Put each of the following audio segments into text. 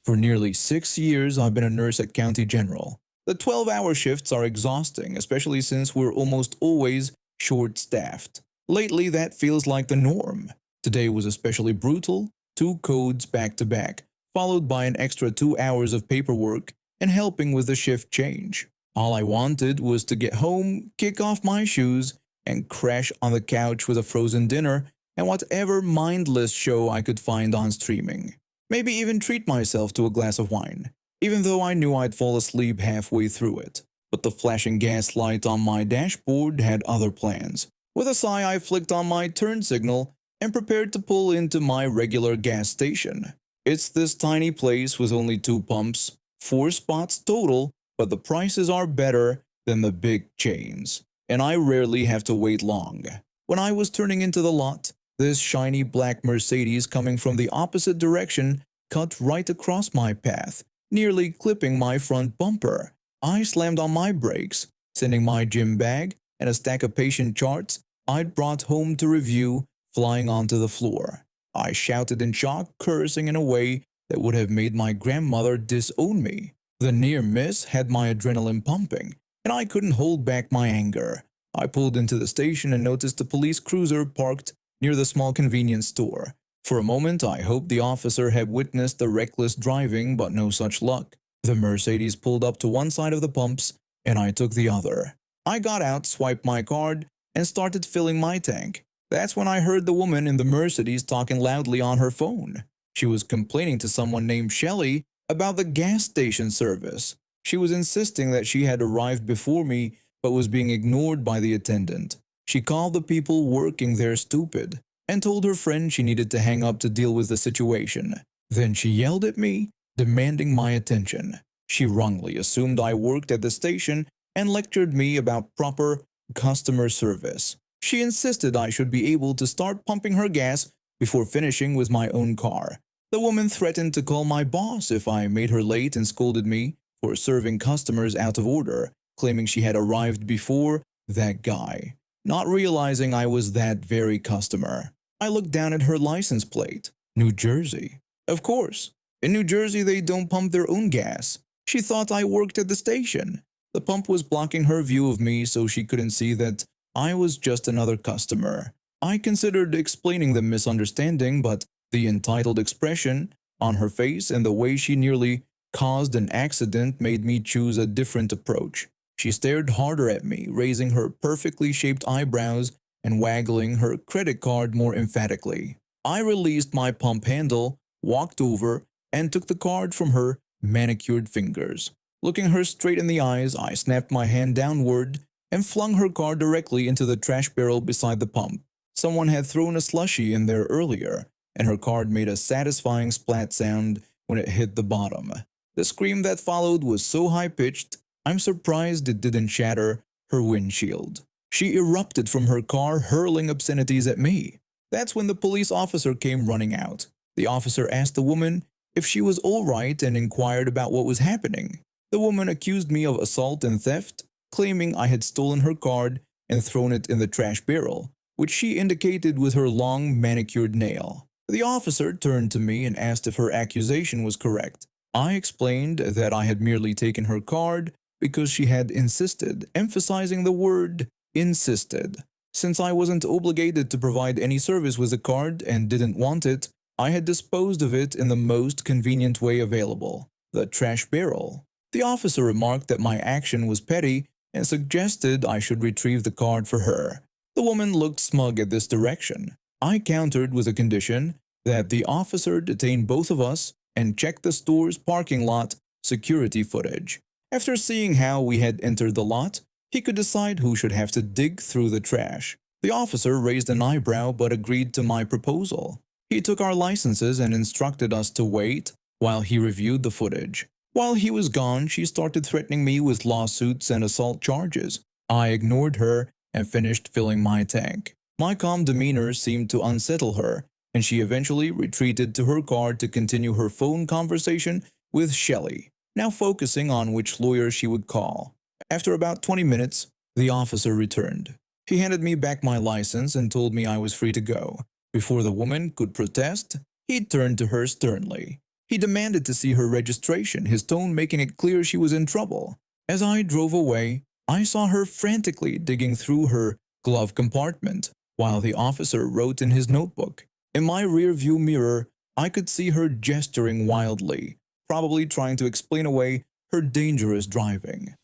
For nearly 6 years, I've been a nurse at County General. The 12-hour shifts are exhausting, especially since we're almost always short-staffed. Lately, that feels like the norm. Today was especially brutal, two codes back to back, followed by an extra 2 hours of paperwork and helping with the shift change. All I wanted was to get home, kick off my shoes, and crash on the couch with a frozen dinner and whatever mindless show I could find on streaming. Maybe even treat myself to a glass of wine, even though I knew I'd fall asleep halfway through it. But the flashing gas light on my dashboard had other plans. With a sigh, I flicked on my turn signal and prepared to pull into my regular gas station. It's this tiny place with only two pumps, 4 spots total, but the prices are better than the big chains, and I rarely have to wait long. When I was turning into the lot, this shiny black Mercedes coming from the opposite direction cut right across my path, nearly clipping my front bumper. I slammed on my brakes, sending my gym bag and a stack of patient charts I'd brought home to review flying onto the floor. I shouted in shock, cursing in a way that would have made my grandmother disown me. The near miss had my adrenaline pumping, and I couldn't hold back my anger. I pulled into the station and noticed a police cruiser parked near the small convenience store. For a moment, I hoped the officer had witnessed the reckless driving, but no such luck. The Mercedes pulled up to one side of the pumps, and I took the other. I got out, swiped my card, and started filling my tank. That's when I heard the woman in the Mercedes talking loudly on her phone. She was complaining to someone named Shelley about the gas station service. She was insisting that she had arrived before me but was being ignored by the attendant. She called the people working there stupid and told her friend she needed to hang up to deal with the situation. Then she yelled at me, demanding my attention. She wrongly assumed I worked at the station and lectured me about proper customer service. She insisted I should be able to start pumping her gas before finishing with my own car. The woman threatened to call my boss if I made her late and scolded me for serving customers out of order, claiming she had arrived before that guy, not realizing I was that very customer. I looked down at her license plate. New Jersey. Of course. In New Jersey, they don't pump their own gas. She thought I worked at the station. The pump was blocking her view of me so she couldn't see that I was just another customer. I considered explaining the misunderstanding, but the entitled expression on her face and the way she nearly caused an accident made me choose a different approach. She stared harder at me, raising her perfectly shaped eyebrows and waggling her credit card more emphatically. I released my pump handle, walked over, and took the card from her manicured fingers. Looking her straight in the eyes, I snapped my hand downward and flung her card directly into the trash barrel beside the pump. Someone had thrown a slushie in there earlier, and her card made a satisfying splat sound when it hit the bottom. The scream that followed was so high-pitched, I'm surprised it didn't shatter her windshield. She erupted from her car, hurling obscenities at me. That's when the police officer came running out. The officer asked the woman if she was all right and inquired about what was happening. The woman accused me of assault and theft, claiming I had stolen her card and thrown it in the trash barrel, which she indicated with her long manicured nail. The officer turned to me and asked if her accusation was correct. I explained that I had merely taken her card because she had insisted, emphasizing the word insisted. Since I wasn't obligated to provide any service with the card and didn't want it, I had disposed of it in the most convenient way available, the trash barrel. The officer remarked that my action was petty and suggested I should retrieve the card for her. The woman looked smug at this direction. I countered with a condition that the officer detain both of us and check the store's parking lot security footage. After seeing how we had entered the lot, he could decide who should have to dig through the trash. The officer raised an eyebrow but agreed to my proposal. He took our licenses and instructed us to wait while he reviewed the footage. While he was gone, she started threatening me with lawsuits and assault charges. I ignored her and finished filling my tank. My calm demeanor seemed to unsettle her, and she eventually retreated to her car to continue her phone conversation with Shelley, now focusing on which lawyer she would call. After about 20 minutes, the officer returned. He handed me back my license and told me I was free to go. Before the woman could protest, he turned to her sternly. He demanded to see her registration, his tone making it clear she was in trouble. As I drove away, I saw her frantically digging through her glove compartment while the officer wrote in his notebook. In my rearview mirror, I could see her gesturing wildly, probably trying to explain away her dangerous driving.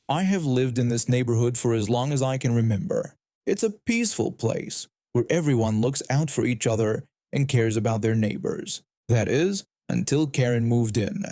I have lived in this neighborhood for as long as I can remember. It's a peaceful place where everyone looks out for each other and cares about their neighbors. That is, until Karen moved in.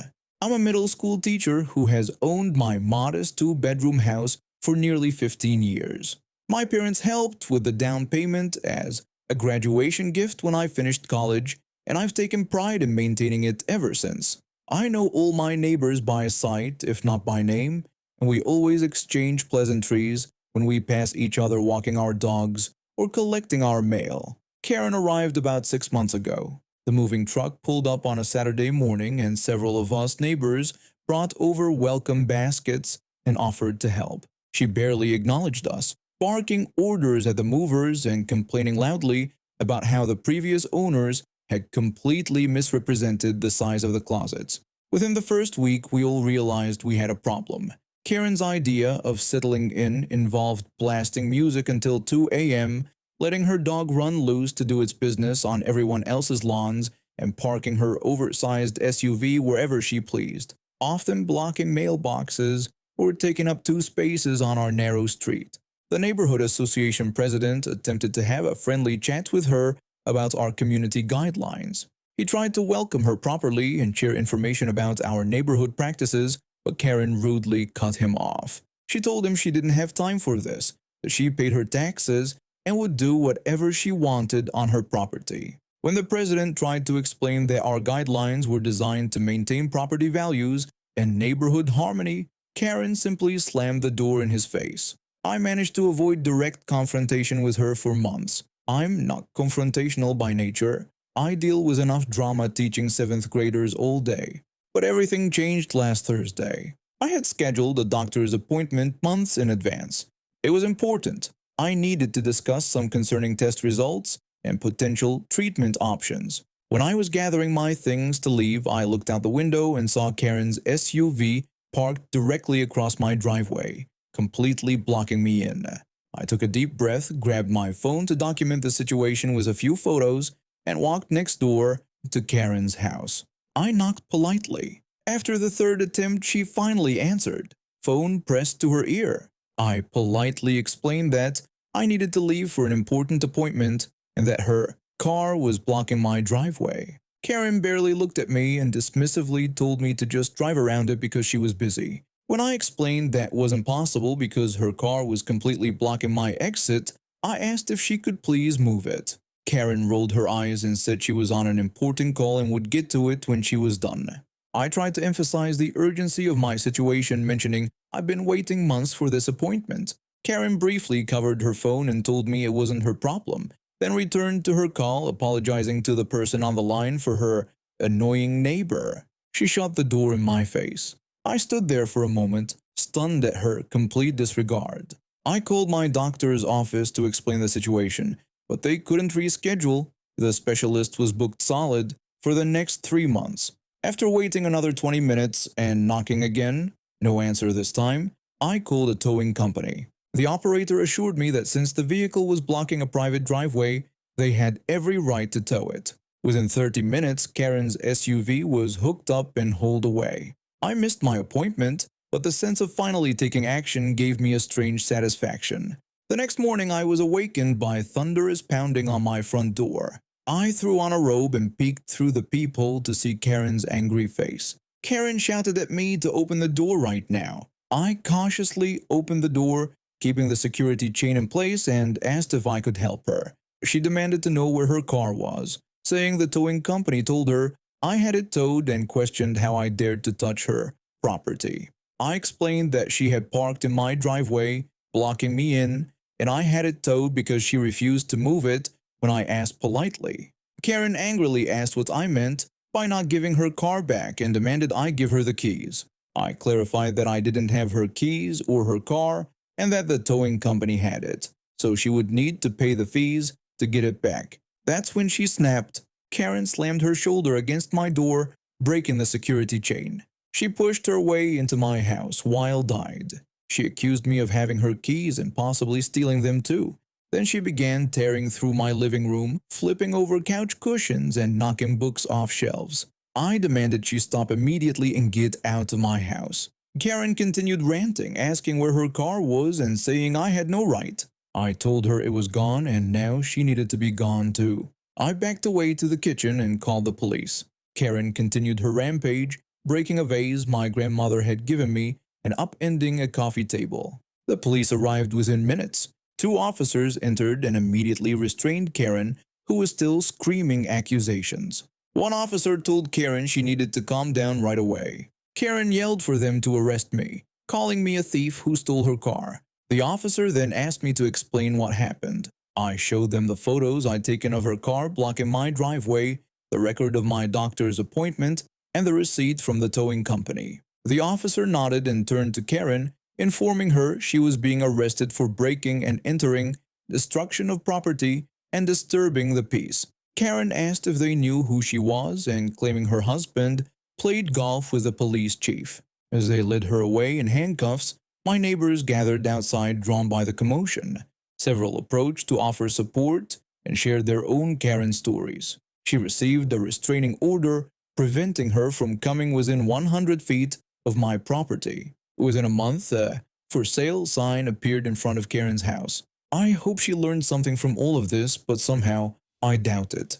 I'm a middle school teacher who has owned my modest two-bedroom house for nearly 15 years. My parents helped with the down payment as a graduation gift when I finished college, and I've taken pride in maintaining it ever since. I know all my neighbors by sight, if not by name, and we always exchange pleasantries when we pass each other walking our dogs or collecting our mail. Karen arrived about 6 months ago. The moving truck pulled up on a Saturday morning and several of us neighbors brought over welcome baskets and offered to help. She barely acknowledged us, barking orders at the movers and complaining loudly about how the previous owners had completely misrepresented the size of the closets. Within the first week, we all realized we had a problem. Karen's idea of settling in involved blasting music until 2 a.m., letting her dog run loose to do its business on everyone else's lawns, and parking her oversized SUV wherever she pleased, often blocking mailboxes or taking up 2 spaces on our narrow street. The neighborhood association president attempted to have a friendly chat with her about our community guidelines. He tried to welcome her properly and share information about our neighborhood practices, but Karen rudely cut him off. She told him she didn't have time for this, that she paid her taxes and would do whatever she wanted on her property. When the president tried to explain that our guidelines were designed to maintain property values and neighborhood harmony, Karen simply slammed the door in his face. I managed to avoid direct confrontation with her for months. I'm not confrontational by nature. I deal with enough drama teaching 7th graders all day. But everything changed last Thursday. I had scheduled a doctor's appointment months in advance. It was important. I needed to discuss some concerning test results and potential treatment options. When I was gathering my things to leave, I looked out the window and saw Karen's SUV parked directly across my driveway, completely blocking me in. I took a deep breath, grabbed my phone to document the situation with a few photos, and walked next door to Karen's house. I knocked politely. After the 3rd attempt, she finally answered, phone pressed to her ear. I politely explained that I needed to leave for an important appointment and that her car was blocking my driveway. Karen barely looked at me and dismissively told me to just drive around it because she was busy. When I explained that wasn't possible because her car was completely blocking my exit, I asked if she could please move it. Karen rolled her eyes and said she was on an important call and would get to it when she was done. I tried to emphasize the urgency of my situation, mentioning I've been waiting months for this appointment. Karen briefly covered her phone and told me it wasn't her problem, then returned to her call, apologizing to the person on the line for her annoying neighbor. She shut the door in my face. I stood there for a moment, stunned at her complete disregard. I called my doctor's office to explain the situation, but they couldn't reschedule. The specialist was booked solid for the next 3 months. After waiting another 20 minutes and knocking again, no answer this time, I called a towing company. The operator assured me that since the vehicle was blocking a private driveway, they had every right to tow it. Within 30 minutes, Karen's SUV was hooked up and hauled away. I missed my appointment, but the sense of finally taking action gave me a strange satisfaction. The next morning, I was awakened by thunderous pounding on my front door. I threw on a robe and peeked through the peephole to see Karen's angry face. Karen shouted at me to open the door right now. I cautiously opened the door, keeping the security chain in place, and asked if I could help her. She demanded to know where her car was, saying the towing company told her I had it towed and questioned how I dared to touch her property. I explained that she had parked in my driveway, blocking me in, and I had it towed because she refused to move it when I asked politely. Karen angrily asked what I meant by not giving her car back and demanded I give her the keys. I clarified that I didn't have her keys or her car and that the towing company had it, so she would need to pay the fees to get it back. That's when she snapped, Karen slammed her shoulder against my door, breaking the security chain. She pushed her way into my house, wild-eyed. She accused me of having her keys and possibly stealing them too. Then she began tearing through my living room, flipping over couch cushions and knocking books off shelves. I demanded she stop immediately and get out of my house. Karen continued ranting, asking where her car was and saying I had no right. I told her it was gone and now she needed to be gone too. I backed away to the kitchen and called the police. Karen continued her rampage, breaking a vase my grandmother had given me and upending a coffee table. The police arrived within minutes. Two officers entered and immediately restrained Karen, who was still screaming accusations. One officer told Karen she needed to calm down right away. Karen yelled for them to arrest me, calling me a thief who stole her car. The officer then asked me to explain what happened. I showed them the photos I'd taken of her car blocking my driveway, the record of my doctor's appointment, and the receipt from the towing company. The officer nodded and turned to Karen, informing her she was being arrested for breaking and entering, destruction of property, and disturbing the peace. Karen asked if they knew who she was and, claiming her husband played golf with the police chief. As they led her away in handcuffs, my neighbors gathered outside, drawn by the commotion. Several approached to offer support and shared their own Karen stories. She received a restraining order preventing her from coming within 100 feet of my property. Within a month, a for sale sign appeared in front of Karen's house. I hope she learned something from all of this, but somehow I doubt it.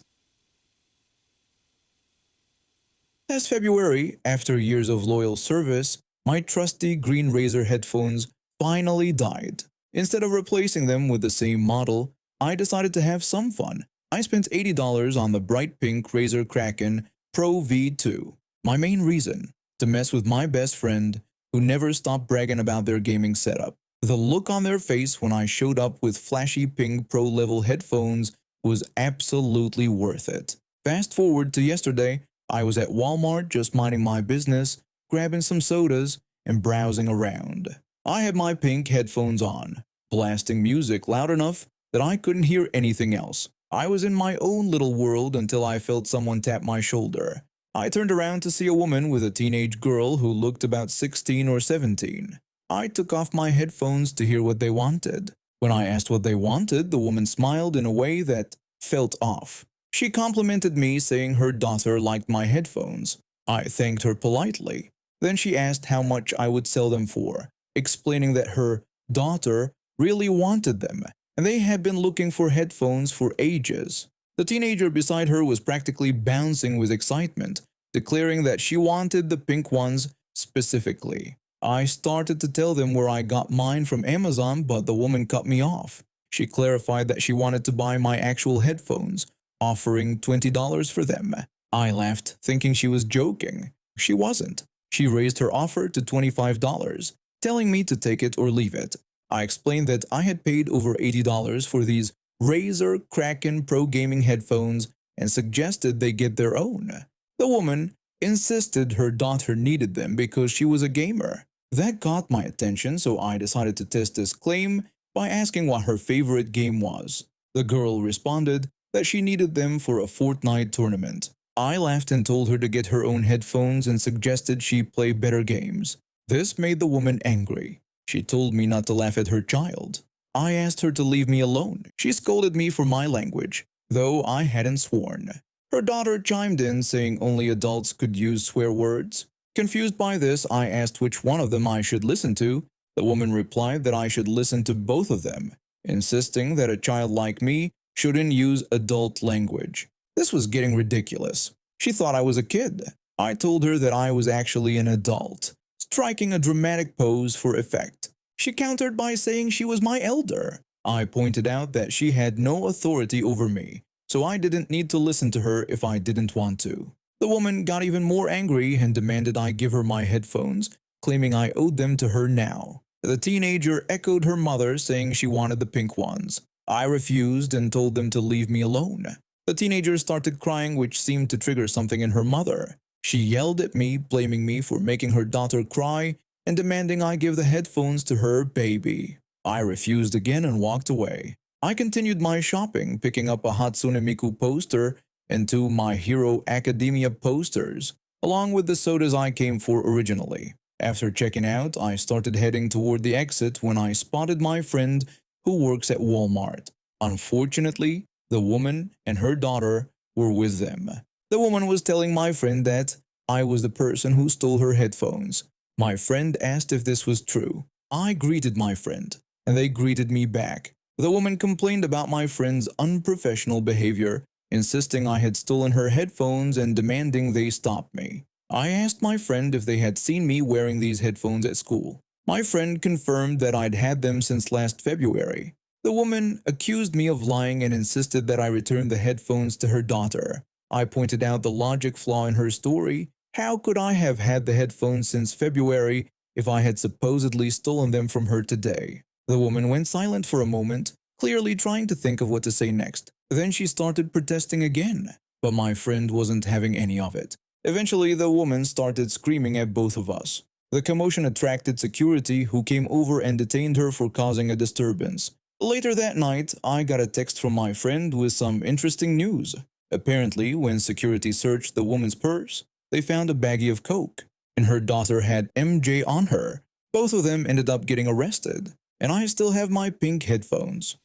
Last February, after years of loyal service, my trusty green Razer headphones finally died. Instead of replacing them with the same model, I decided to have some fun. I spent $80 on the bright pink Razer Kraken Pro V2. My main reason? To mess with my best friend, who never stopped bragging about their gaming setup. The look on their face when I showed up with flashy pink pro-level headphones was absolutely worth it. Fast forward to yesterday, I was at Walmart just minding my business, grabbing some sodas, and browsing around. I had my pink headphones on, blasting music loud enough that I couldn't hear anything else. I was in my own little world until I felt someone tap my shoulder. I turned around to see a woman with a teenage girl who looked about 16 or 17. I took off my headphones to hear what they wanted. When I asked what they wanted, the woman smiled in a way that felt off. She complimented me, saying her daughter liked my headphones. I thanked her politely. Then she asked how much I would sell them for, explaining that her daughter really wanted them, and they had been looking for headphones for ages. The teenager beside her was practically bouncing with excitement, declaring that she wanted the pink ones specifically. I started to tell them where I got mine from Amazon, but the woman cut me off. She clarified that she wanted to buy my actual headphones, offering $20 for them. I laughed, thinking she was joking. She wasn't. She raised her offer to $25, telling me to take it or leave it. I explained that I had paid over $80 for these Razer Kraken Pro gaming headphones and suggested they get their own. The woman insisted her daughter needed them because she was a gamer. That got my attention, so I decided to test this claim by asking what her favorite game was. The girl responded that she needed them for a Fortnite tournament. I laughed and told her to get her own headphones and suggested she play better games. This made the woman angry. She told me not to laugh at her child. I asked her to leave me alone. She scolded me for my language, though I hadn't sworn. Her daughter chimed in, saying only adults could use swear words. Confused by this, I asked which one of them I should listen to. The woman replied that I should listen to both of them, insisting that a child like me shouldn't use adult language. This was getting ridiculous. She thought I was a kid. I told her that I was actually an adult, striking a dramatic pose for effect. She countered by saying she was my elder. I pointed out that she had no authority over me, so I didn't need to listen to her if I didn't want to. The woman got even more angry and demanded I give her my headphones, claiming I owed them to her now. The teenager echoed her mother, saying she wanted the pink ones. I refused and told them to leave me alone. The teenager started crying, which seemed to trigger something in her mother. She yelled at me, blaming me for making her daughter cry and demanding I give the headphones to her baby. I refused again and walked away. I continued my shopping, picking up a Hatsune Miku poster and 2 My Hero Academia posters, along with the sodas I came for originally. After checking out, I started heading toward the exit when I spotted my friend who works at Walmart. Unfortunately, the woman and her daughter were with them. The woman was telling my friend that I was the person who stole her headphones. My friend asked if this was true. I greeted my friend, and they greeted me back. The woman complained about my friend's unprofessional behavior, insisting I had stolen her headphones and demanding they stop me. I asked my friend if they had seen me wearing these headphones at school. My friend confirmed that I'd had them since last February. The woman accused me of lying and insisted that I return the headphones to her daughter. I pointed out the logic flaw in her story. How could I have had the headphones since February if I had supposedly stolen them from her today? The woman went silent for a moment, clearly trying to think of what to say next. Then she started protesting again, but my friend wasn't having any of it. Eventually, the woman started screaming at both of us. The commotion attracted security, who came over and detained her for causing a disturbance. Later that night, I got a text from my friend with some interesting news. Apparently, when security searched the woman's purse, they found a baggie of coke, and her daughter had MJ on her. Both of them ended up getting arrested, and I still have my pink headphones.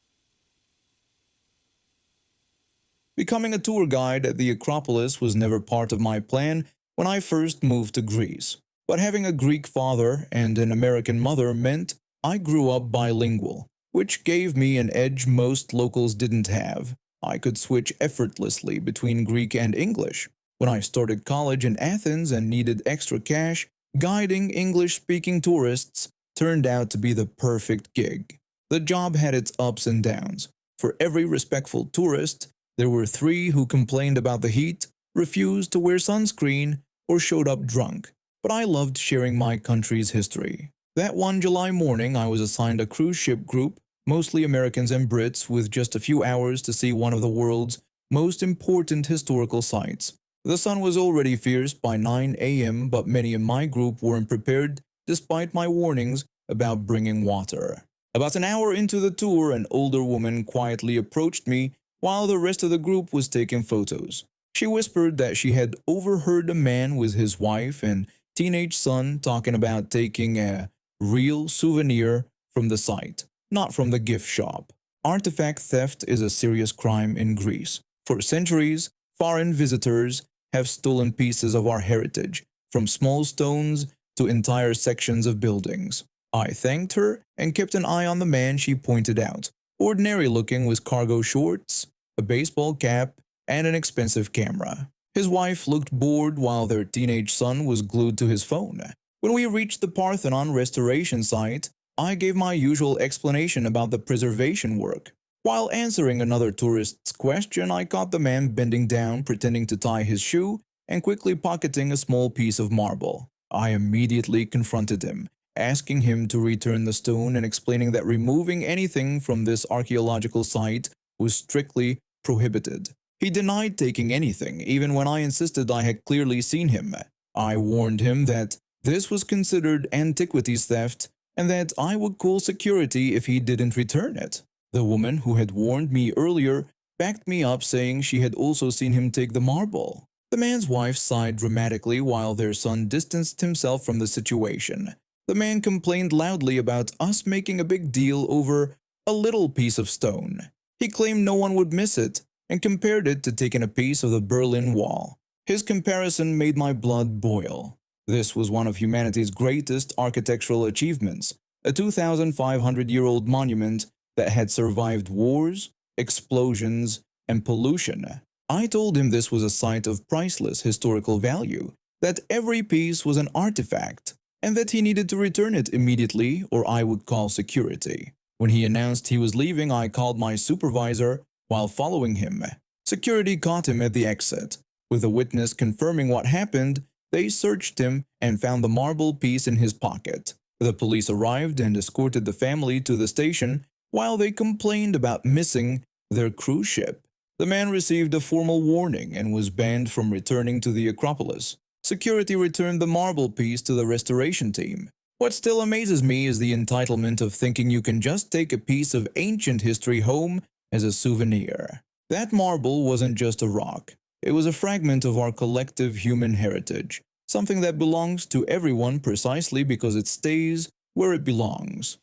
Becoming a tour guide at the Acropolis was never part of my plan when I first moved to Greece. But having a Greek father and an American mother meant I grew up bilingual, which gave me an edge most locals didn't have. I could switch effortlessly between Greek and English. When I started college in Athens and needed extra cash, guiding English-speaking tourists turned out to be the perfect gig. The job had its ups and downs. For every respectful tourist, there were 3 who complained about the heat, refused to wear sunscreen, or showed up drunk. But I loved sharing my country's history. That one July morning, I was assigned a cruise ship group, mostly Americans and Brits, with just a few hours to see one of the world's most important historical sites. The sun was already fierce by 9 a.m., but many in my group weren't prepared despite my warnings about bringing water. About an hour into the tour, an older woman quietly approached me while the rest of the group was taking photos. She whispered that she had overheard a man with his wife and teenage son talking about taking a real souvenir from the site, not from the gift shop. Artifact theft is a serious crime in Greece. For centuries, foreign visitors have stolen pieces of our heritage, from small stones to entire sections of buildings. I thanked her and kept an eye on the man she pointed out, ordinary looking with cargo shorts, a baseball cap, and an expensive camera. His wife looked bored while their teenage son was glued to his phone. When we reached the Parthenon restoration site, I gave my usual explanation about the preservation work. While answering another tourist's question, I caught the man bending down, pretending to tie his shoe, and quickly pocketing a small piece of marble. I immediately confronted him, asking him to return the stone and explaining that removing anything from this archaeological site was strictly prohibited. He denied taking anything, even when I insisted I had clearly seen him. I warned him that this was considered antiquities theft and that I would call security if he didn't return it. The woman who had warned me earlier backed me up, saying she had also seen him take the marble. The man's wife sighed dramatically while their son distanced himself from the situation. The man complained loudly about us making a big deal over a little piece of stone. He claimed no one would miss it and compared it to taking a piece of the Berlin Wall. His comparison made my blood boil. This was one of humanity's greatest architectural achievements, a 2,500-year-old monument that had survived wars, explosions, and pollution. I told him this was a site of priceless historical value, that every piece was an artifact, and that he needed to return it immediately or I would call security. When he announced he was leaving, I called my supervisor while following him. Security caught him at the exit. With a witness confirming what happened, they searched him and found the marble piece in his pocket. The police arrived and escorted the family to the station while they complained about missing their cruise ship. The man received a formal warning and was banned from returning to the Acropolis. Security returned the marble piece to the restoration team. What still amazes me is the entitlement of thinking you can just take a piece of ancient history home as a souvenir. That marble wasn't just a rock. It was a fragment of our collective human heritage, something that belongs to everyone precisely because it stays where it belongs.